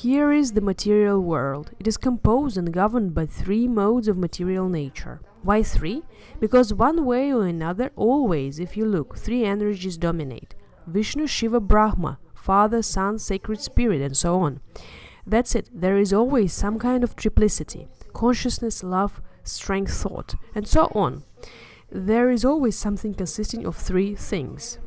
Here is the material world. It is composed and governed by three modes of material nature. Why three? Because one way or another, always, if you look, three energies dominate. Vishnu, Shiva, Brahma, Father, Son, Sacred Spirit, and so on. That's it. There is always some kind of triplicity. Consciousness, love, strength, thought, and so on. There is always something consisting of three things.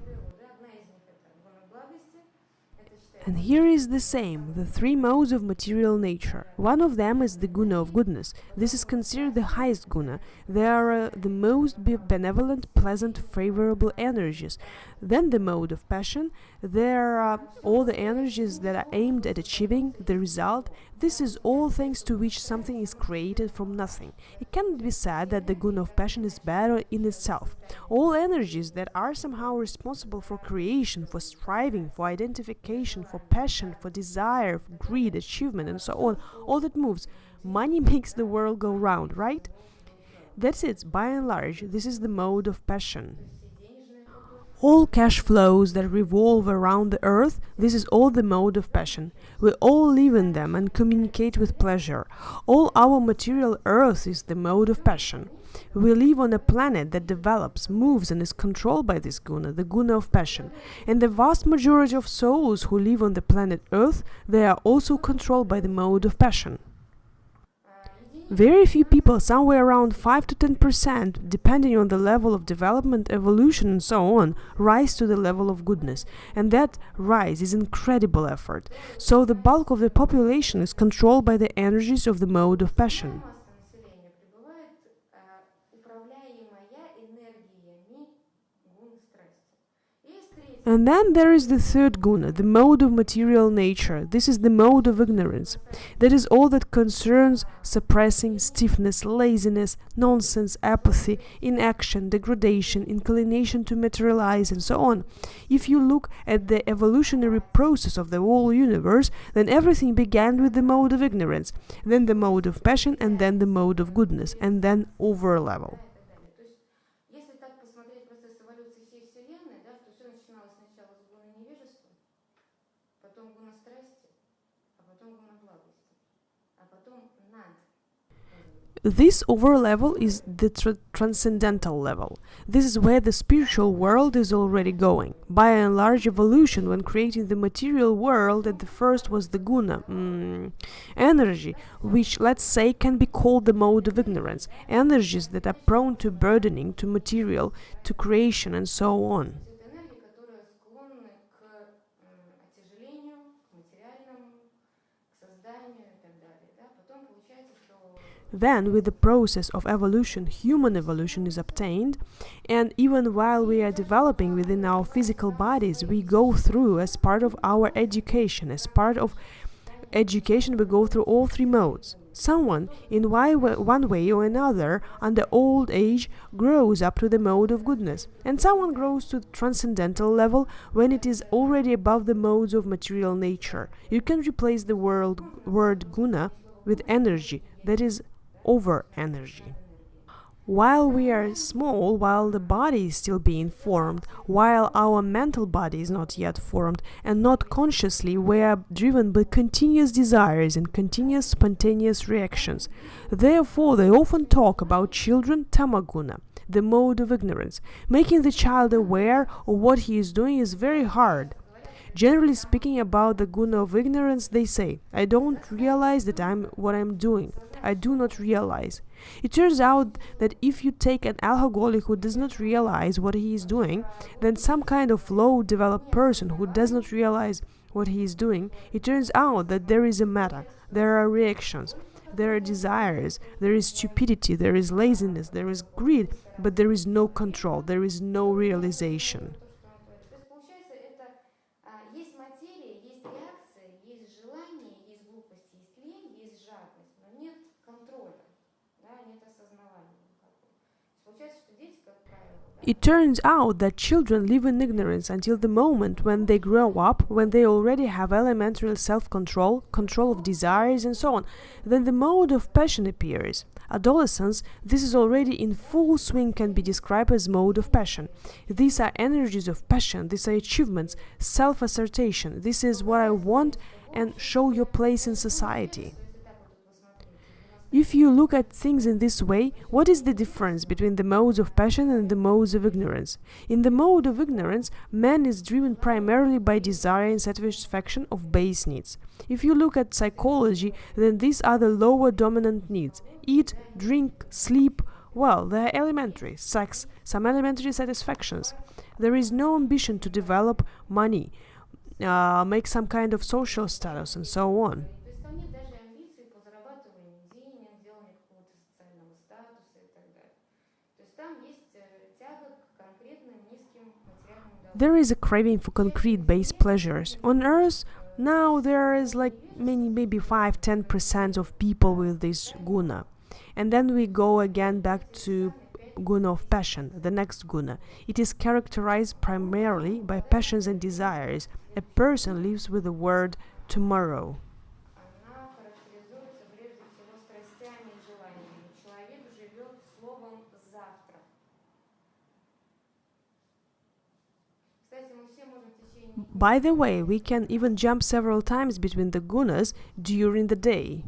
And here is the same, the three modes of material nature. One of them is the guna of goodness. This is considered the highest guna. They are the most benevolent, pleasant, favorable energies. Then the mode of passion. There are all the energies that are aimed at achieving the result. This is all thanks to which something is created from nothing. It cannot be said that the guna of passion is bad in itself. All energies that are somehow responsible for creation, for striving, for identification, for passion, for desire, for greed, achievement, and so on, all that moves. Money makes the world go round, right? That's it. By and large, this is the mode of passion. All cash flows that revolve around the earth, this is all the mode of passion. We all live in them and communicate with pleasure. All our material earth is the mode of passion. We live on a planet that develops, moves, and is controlled by this guna, the guna of passion. And the vast majority of souls who live on the planet Earth, they are also controlled by the mode of passion. Very few people, somewhere around 5 to 10%, depending on the level of development, evolution, and so on, rise to the level of goodness. And that rise is incredible effort. So the bulk of the population is controlled by the energies of the mode of passion. And then there is the third guna, the mode of material nature. This is the mode of ignorance. That is all that concerns suppressing stiffness, laziness, nonsense, apathy, inaction, degradation, inclination to materialize, and so on. If you look at the evolutionary process of the whole universe, then everything began with the mode of ignorance, then the mode of passion, and then the mode of goodness, and then over level. This over level is the transcendental level. This is where the spiritual world is already going. By and large, evolution, when creating the material world, at the first was the guna, energy, which, let's say, can be called the mode of ignorance. Energies that are prone to burdening, to material, to creation, and so on. Then, with the process of evolution, human evolution is obtained, and even while we are developing within our physical bodies, we go through, as part of our education, we go through all three modes. Someone, in one way or another, under old age, grows up to the mode of goodness, and someone grows to the transcendental level when it is already above the modes of material nature. You can replace the word guna with energy, that is, over energy. While we are small, while the body is still being formed, while our mental body is not yet formed, and not consciously, we are driven by continuous desires and continuous spontaneous reactions. Therefore, they often talk about children tama-guna, the mode of ignorance. Making the child aware of what he is doing is very hard. Generally speaking, about the guna of ignorance, they say, I don't realize that what I'm doing. I do not realize. It turns out that if you take an alcoholic who does not realize what he is doing, then some kind of low-developed person who does not realize what he is doing, it turns out that there is a matter, there are reactions, there are desires, there is stupidity, there is laziness, there is greed, but there is no control, there is no realization. It turns out that children live in ignorance until the moment when they grow up, when they already have elementary self-control, control of desires, and so on. Then the mode of passion appears. Adolescence, this is already in full swing, can be described as mode of passion. These are energies of passion, these are achievements, self-assertion. This is what I want, and show your place in society. If you look at things in this way, what is the difference between the modes of passion and the modes of ignorance? In the mode of ignorance, man is driven primarily by desire and satisfaction of base needs. If you look at psychology, then these are the lower dominant needs: eat, drink, sleep. Well, they are elementary: sex, some elementary satisfactions. There is no ambition to develop money, make some kind of social status, and so on. То есть там нет даже амбиций по зарабатыванию денег, деланию какого-то социального статуса и так далее. То есть там есть тяга к конкретным низким материальным There удовольствиям. is a craving for concrete based pleasures. On Earth, now there is like maybe 5-10% of people with this guna. And then we go again back to guna of passion, the next guna. It is characterized primarily by passions and desires. A person lives with the word tomorrow. Она характеризуется прежде всего страстями и желаниями. Человек живет словом завтра. Кстати, мы все можем в течение By the way, we can even jump several times between the gunas during the day.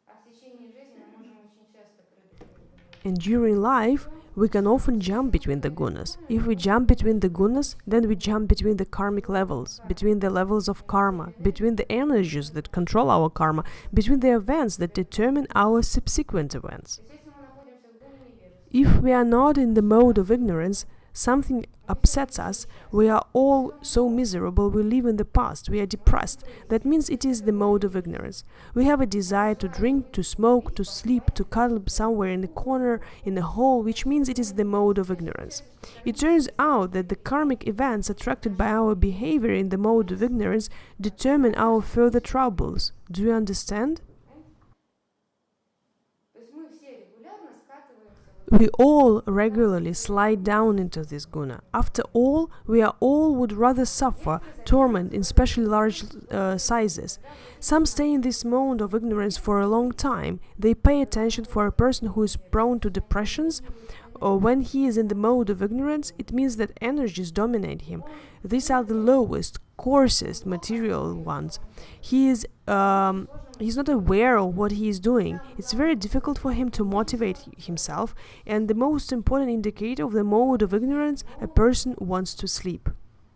а в течение жизни мы можем очень часто прыгать между ними. And during life, we can often jump between the gunas. If we jump between the gunas, then we jump between the karmic levels, between the levels of karma, between the energies that control our karma, between the events that determine our subsequent events. То есть если мы находимся в гуне невежества, If we are not in the mode of ignorance, something upsets us, we are all so miserable, we live in the past, we are depressed. That means it is the mode of ignorance. We have a desire to drink, to smoke, to sleep, to cuddle somewhere in a corner, in a hole, which means it is the mode of ignorance. It turns out that the karmic events attracted by our behavior in the mode of ignorance determine our further troubles. Do you understand? то есть мы все регулярно скатываемся We all regularly slide down into this guna. After all, we are all would rather suffer torment in especially large sizes. Some stay in this mode of ignorance for a long time. They pay attention for a person who is prone to depressions, or when he is in the mode of ignorance, it means that energies dominate him. These are the lowest, coarsest material ones. He's not aware of what he is doing. It's very difficult for him to motivate himself, and the most important indicator of the mode of ignorance, a person wants to sleep.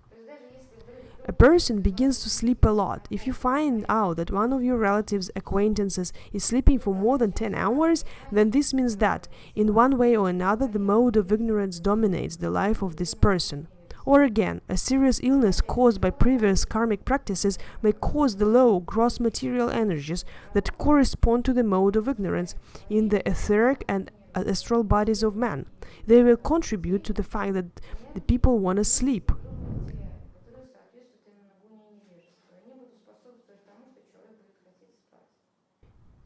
То есть даже если вдруг A person begins to sleep a lot. If you find out that one of your relatives, acquaintances is sleeping for more than 10 hours, then this means that, in one way or another, the mode of ignorance dominates the life of this person. Or again, a serious illness caused by previous karmic practices may cause the low, gross material energies that correspond to the mode of ignorance in the etheric and astral bodies of man. They will contribute to the fact that the people want to sleep. которые соответствуют именно гуне невежества, они будут способствовать тому, что человек будет хотеть спать.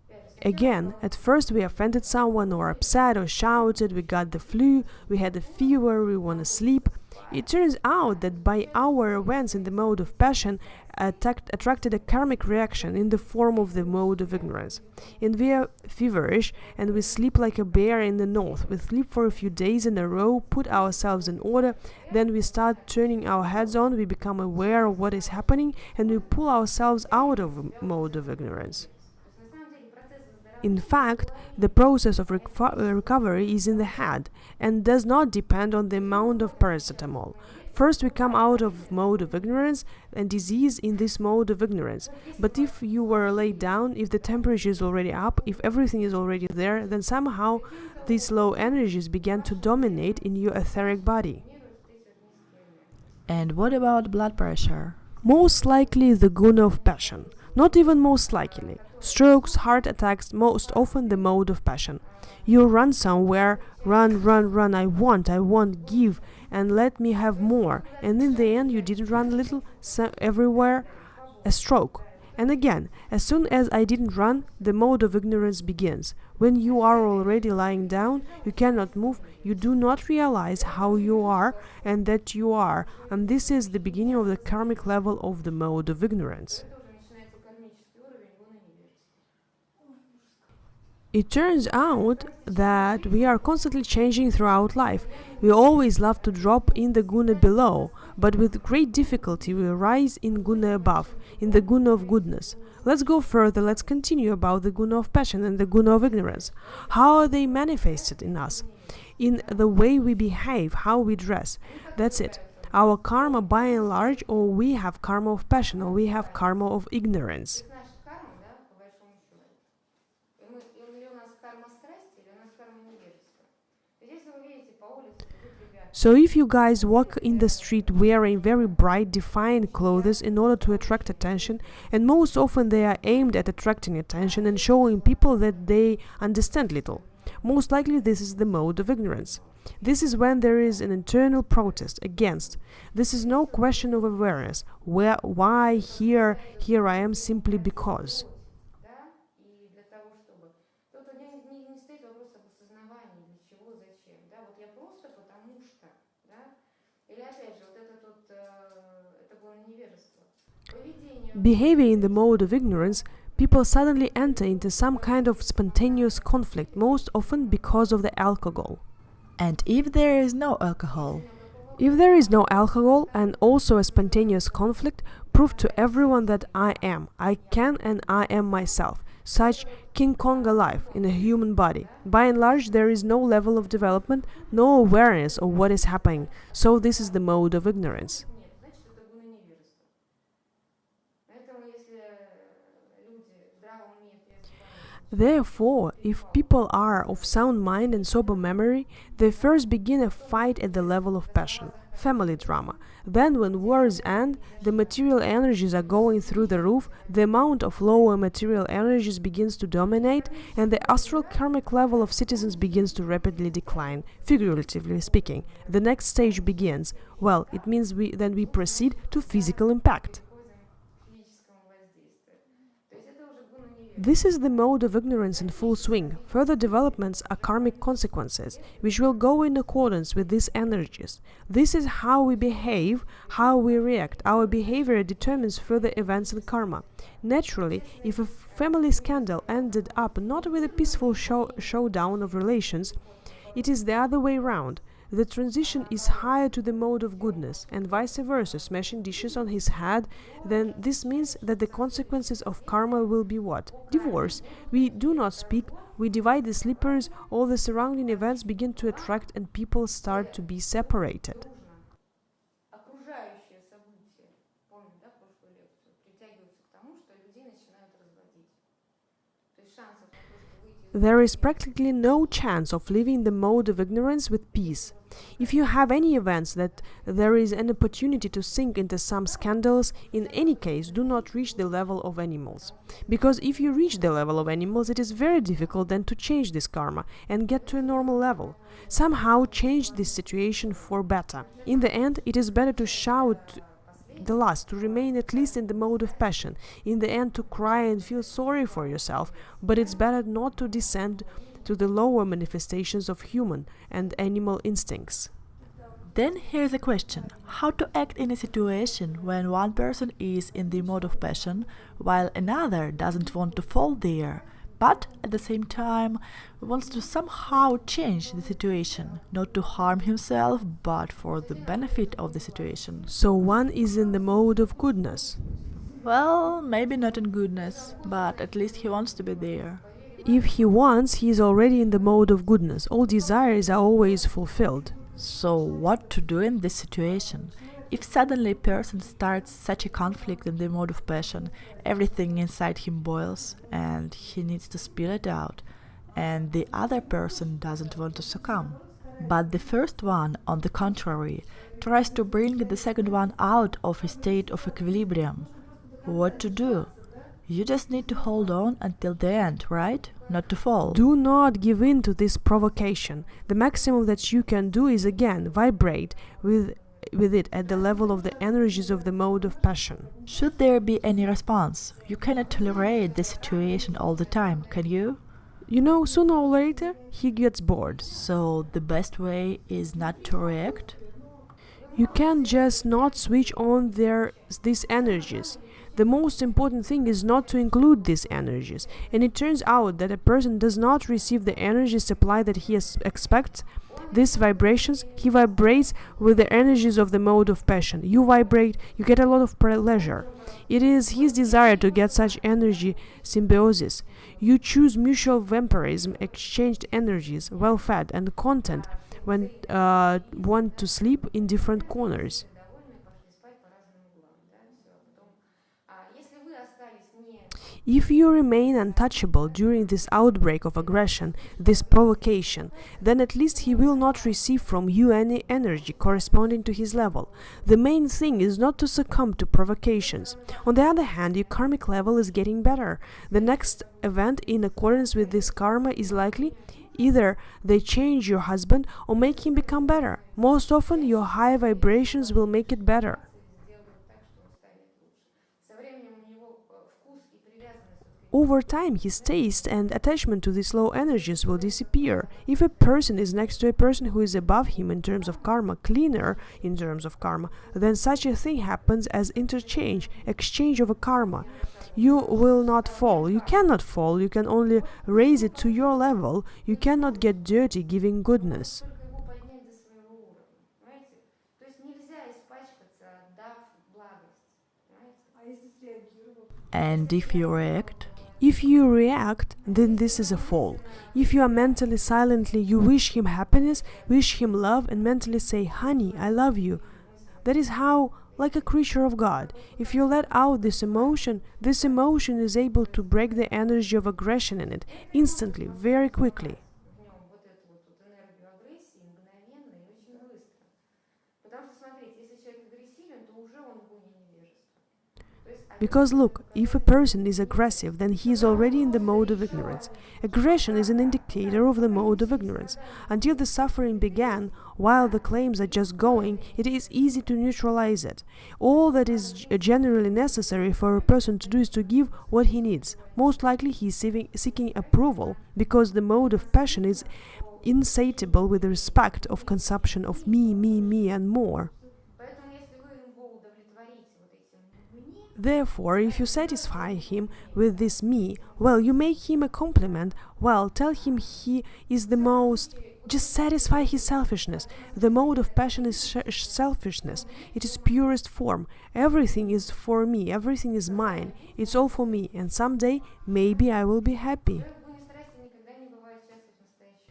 Опять же, Again, at first we offended someone or upset or shouted, we got the flu, we had a fever, we want to sleep. It turns out that by our events in the mode of passion attracted a karmic reaction in the form of the mode of ignorance. And we are feverish and we sleep like a bear in the north. We sleep for a few days in a row, put ourselves in order, then we start turning our heads on, we become aware of what is happening, and we pull ourselves out of a mode of ignorance. то есть на самом деле процесс выздоравливания In fact, the process of recovery is in the head and does not depend on the amount of paracetamol. First, we come out of mode of ignorance and disease in this mode of ignorance. But if you were laid down, if the temperature is already up, if everything is already there, then somehow these low energies began to dominate in your etheric body. And what about blood pressure? Most likely the guna of passion. Not even most likely. Strokes, heart attacks, most often the mode of passion. You run somewhere, run, I want, give, and let me have more. And in the end, you didn't run a little, everywhere, a stroke. And again, as soon as I didn't run, the mode of ignorance begins. When you are already lying down, you cannot move, you do not realize how you are and that you are. And this is the beginning of the karmic level of the mode of ignorance. это уже начинается кармический уровень гуна невежества. It turns out that we are constantly changing throughout life. We always love to drop in the guna below, but with great difficulty we rise in guna above, in the guna of goodness. Let's go further, let's continue about the guna of passion and the guna of ignorance. How are they manifested in us? In the way we behave, how we dress. That's it. Our karma by and large, or we have karma of passion, or we have karma of ignorance. То есть наша карма, да, по большому счету. Или у нас карма страсти, или у нас карма невежества. То есть если вы видите по улице, идут ребята, So if you guys walk in the street wearing very bright, defined clothes in order to attract attention, and most often they are aimed at attracting attention and showing people that they understand little, most likely this is the mode of ignorance. This is when there is an internal protest against. This is no question of awareness. Why here I am simply because. да, и для того, чтобы... Тут не стоит вопрос об осознавании, для чего, зачем, да, вот я просто потому что, да, или опять же, вот это было невежество. Поведение... Behaving in the mode of ignorance, people suddenly enter into some kind of spontaneous conflict, most often because of the alcohol. And if there is no alcohol? If there is no alcohol and also a spontaneous conflict, prove to everyone that I am, I can and I am myself, such King Kong alive in a human body. By and large, there is no level of development, no awareness of what is happening, so this is the mode of ignorance. Нет, значит, это гуна невежества. Поэтому, если люди в здравом уме, в трезвом памяти, Therefore, if people are of sound mind and sober memory, they first begin a fight at the level of passion, family drama. Then, when wars end, the material energies are going through the roof, the amount of lower material energies begins to dominate, and the astral karmic level of citizens begins to rapidly decline, figuratively speaking. The next stage begins. Well, it means then we proceed to physical impact. переходим к физическому воздействию. То есть это уже гуна невежества. This is the mode of ignorance in full swing. Further developments are karmic consequences, which will go in accordance with these energies. This is how we behave, how we react. Our behavior determines further events in karma. Naturally, if a family scandal ended up not with a peaceful showdown of relations, it is the other way round. The transition is higher to the mode of goodness, and vice versa, smashing dishes on his head, then this means that the consequences of karma will be what? Divorce. We do not speak, we divide the slippers, all the surrounding events begin to attract and people start to be separated. Окружающие события, помню, да, прошлую лекцию, притягиваются к тому, что людей начинают разводить. То есть шансов на то, что выйти из... There is practically no chance of living the mode of ignorance with peace. If you have any events that there is an opportunity to sink into some scandals, in any case do not reach the level of animals. Because if you reach the level of animals, it is very difficult then to change this karma and get to a normal level. Somehow change this situation for better. In the end, it is better to shout the last, to remain at least in the mode of passion, in the end to cry and feel sorry for yourself, but it's better not to descend to the lower manifestations of human and animal instincts. Then here's a question. How to act in a situation when one person is in the mode of passion while another doesn't want to fall there, but at the same time wants to somehow change the situation, not to harm himself, but for the benefit of the situation. So one is in the mode of goodness. Well, maybe not in goodness, but at least he wants to be there. If he wants, he is already in the mode of goodness. All desires are always fulfilled. So what to do in this situation? If suddenly a person starts such a conflict in the mode of passion, everything inside him boils and he needs to spill it out, and the other person doesn't want to succumb. But the first one, on the contrary, tries to bring the second one out of a state of equilibrium. What to do? You just need to hold on until the end, right? Not to fall. Do not give in to this provocation. The maximum that you can do is again vibrate with it at the level of the energies of the mode of passion. Should there be any response? You cannot tolerate the situation all the time, can you? You know, sooner or later, he gets bored. So the best way is not to react? You can just not switch on these energies. The most important thing is not to include these energies, and it turns out that a person does not receive the energy supply that he expects. These vibrations, he vibrates with the energies of the mode of passion. You vibrate, you get a lot of pleasure. It is his desire to get such energy symbiosis. You choose mutual vampirism, exchanged energies, well fed and content when want to sleep in different corners. довольны, пошли спать по разным углам, да, все, потом, если вы остались не If you remain untouchable during this outbreak of aggression, this provocation, then at least he will not receive from you any energy corresponding to his level. The main thing is not to succumb to provocations. On the other hand, your karmic level is getting better. The next event in accordance with this karma is likely either they change your husband or make him become better. Most often, your high vibrations will make it better. сделают так, что он станет лучше. Со временем у него вкус и привязанность вот к Over time, his taste and attachment to these low energies will disappear. If a person is next to a person who is above him in terms of karma, cleaner in terms of karma, then such a thing happens as exchange of a karma. You will not fall. You cannot fall. You can only raise it to your level. You cannot get dirty giving goodness. только его поднять до своего уровня, понимаете? То есть нельзя испачкаться, дав благость, понимаете? And if you react, If you react, then this is a fall. If you are mentally silently, you wish him happiness, wish him love, and mentally say, honey, I love you. That is how, like a creature of God, if you let out this emotion is able to break the energy of aggression in it instantly, very quickly. В нем вот эту вот энергию агрессии мгновенно и очень быстро. Потому что, смотрите, если человек агрессивен, то уже он в гуне невежества. То есть Because look, if a person is aggressive, then he is already in the mode of ignorance. Aggression is an indicator of the mode of ignorance. Until the suffering began, while the claims are just going, it is easy to neutralize it. All that is generally necessary for a person to do is to give what he needs. Most likely he is seeking approval, because the mode of passion is insatiable with respect of consumption of me, and more. поэтому если вы его удовлетворите вот этим мне, Therefore, if you satisfy him with this me, well, you make him a compliment, well, tell him he is the most. Just satisfy his selfishness. The mode of passion is selfishness. It is purest form. Everything is for me, everything is mine. It's all for me, and someday, maybe I will be happy. человек в гуне страсти никогда не бывает счастлив в настоящем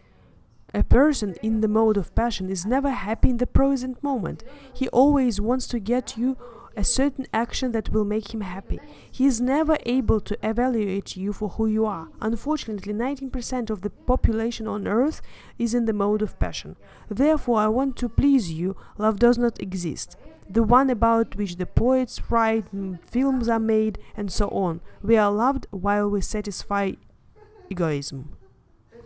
моменте. A person in the mode of passion is never happy in the present moment. He always wants to get you a certain action that will make him happy. He is never able to evaluate you for who you are. Unfortunately, 19% of the population on earth is in the mode of passion. Therefore, I want to please you. Love does not exist. The one about which the poets write, films are made, and so on. We are loved while we satisfy egoism.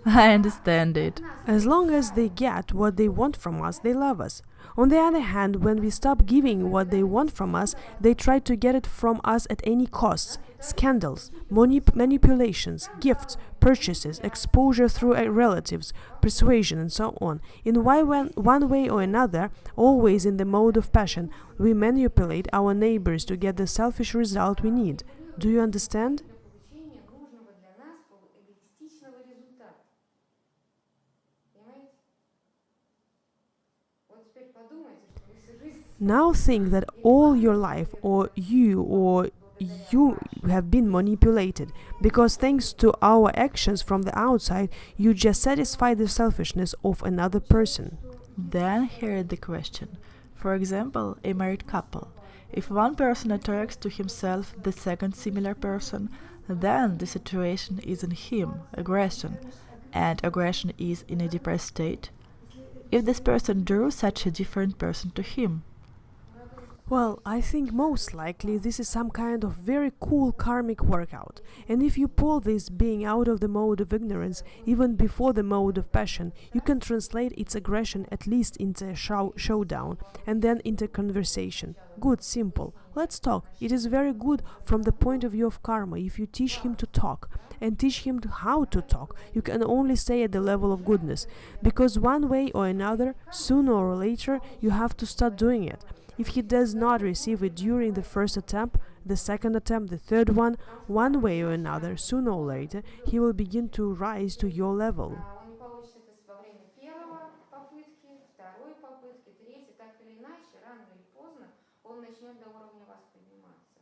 I understand it. As long as they get what they want from us, they love us. On the other hand, when we stop giving what they want from us, they try to get it from us at any cost. Scandals, manipulations, gifts, purchases, exposure through relatives, persuasion, and so on. In one way or another, always in the mode of passion, we manipulate our neighbors to get the selfish result we need. Do you understand? Для получения нужного для нас эгоистичного результата. Понимаете? Вот теперь подумайте, что вы всю жизнь Now think that all your life, or you have been manipulated, because thanks to our actions from the outside, you just satisfy the selfishness of another person. Then here is the question. For example, a married couple. If one person attracts to himself the second similar person, then the situation is in him, aggression, and aggression is in a depressed state. If this person drew such a different person to him, Well, I think most likely this is some kind of very cool karmic workout. And if you pull this being out of the mode of ignorance, even before the mode of passion, you can translate its aggression at least into a showdown and then into conversation. Good, simple. Let's talk. It is very good from the point of view of karma. If you teach him to talk and teach him how to talk, you can only stay at the level of goodness. Because one way or another, sooner or later, you have to start doing it. If he does not receive it during the first attempt, the second attempt, the third one way or another, sooner or later, he will begin to rise to your level. Он не получит это во время первого попытки, второй попытки, третьей, так или иначе, рано или поздно он начнет до уровня вас подниматься.